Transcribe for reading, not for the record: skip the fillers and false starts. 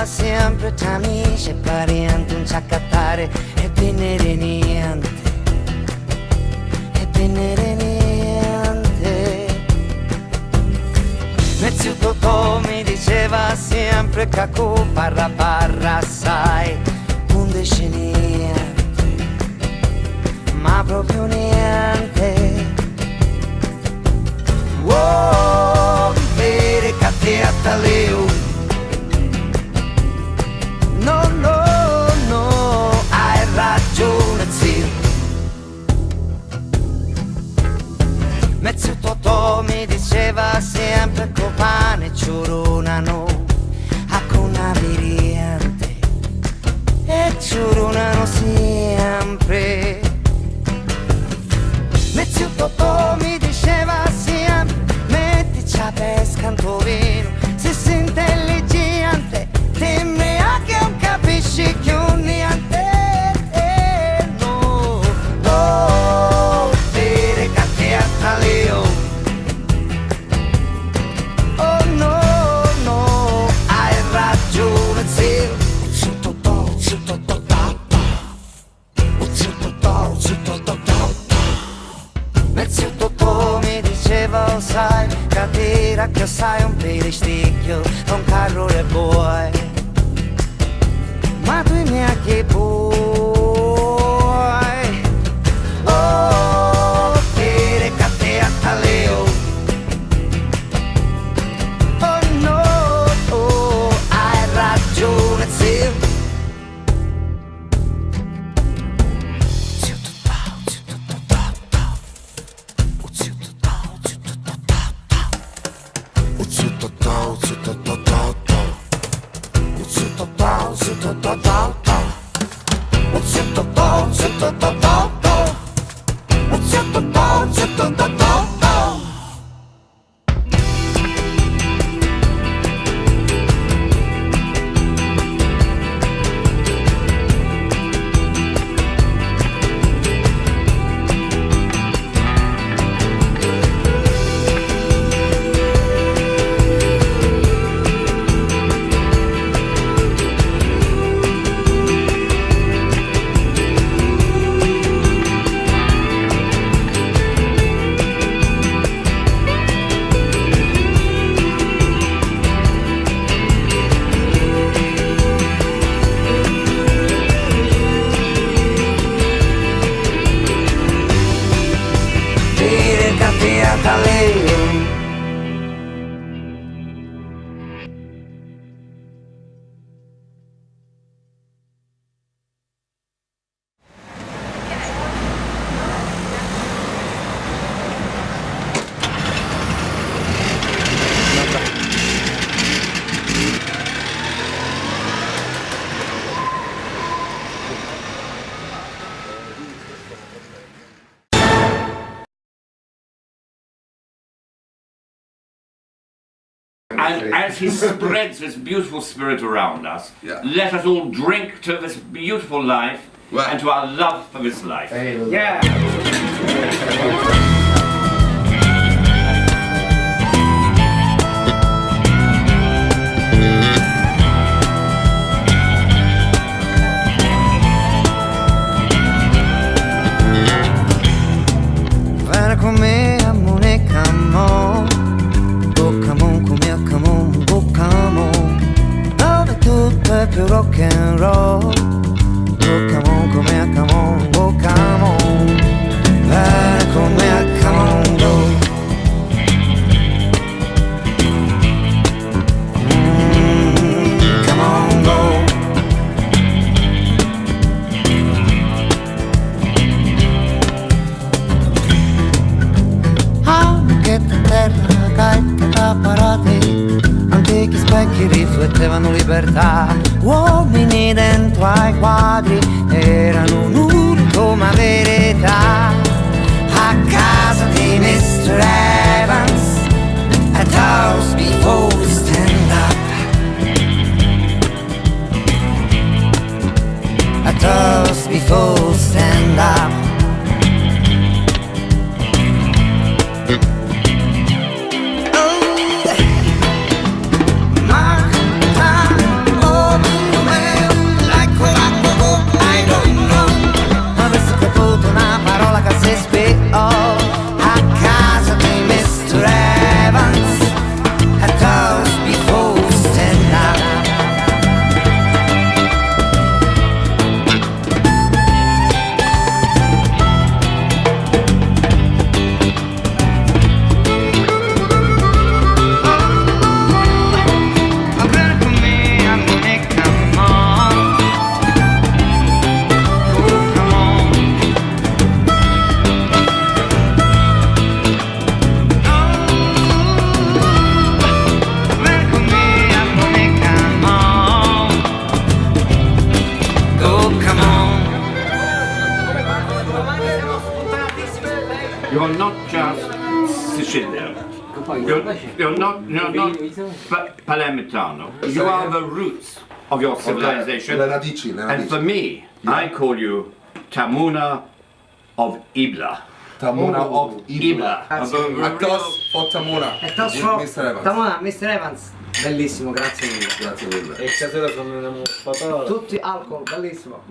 diceva sempre tra amici e parenti non c'accattare e venere niente, e venere niente. Mezzo Totò mi diceva sempre che cu parra parra sai, non dice niente, ma proprio niente. Oh, vere cattiata leo. No, no, no, hai ragione zio. Mezzo Totò mi diceva sempre che pane ciurunano a con averiente e ciurunano sempre. Mezzo Totò mi diceva sempre mettici a pesca in tovino, se sei intelligente temme che non capisci che un niente. No, no, dire cattiata leo. Oh no, no, hai ragione zio. Zio Totò, zio Totò, zio Totò, zio Totò. Mezzo Totò mi diceva, sai, catera che sai un peristicchio, un carro e buoi, ma tu mi hai che puoi. Oh, tere catera leo. Oh no, oh, hai ragione zio. Zio Totò, zio Totò, zio Totò, zio Totò, zio Totò, zio Totò, zio Totò, zio Totò, zio Totò, zio Totò, zio Totò, zio Totò. And as he spreads this beautiful spirit around us, let us all drink to this beautiful life and to our love for this life. Yeah. Vieni con me a Monecamo, Boccamon come a Camon, Boccamon, dove tutto è più rock and roll. Boccamon come a Camon, Boccamon, vieni con me a Camon, go. Come on, go. Che terra, carica da parate, antichi specchi riflettevano libertà. Uomini dentro ai quadri erano nudi come verità. A casa di Mr. Evans, a toast before we stand up, a toast before we stand up. You're not Palermitano. You are the roots of your civilization. Le radici. And for me, I call you Tamuna of Ibla. Tamuna of Ibla. A toast for Tamuna. A toast for Mr. Evans. Tamuna, Mr. Evans. Bellissimo, grazie mille. Grazie mille. E stasera sono innamorato. Tutti alcol, bellissimo.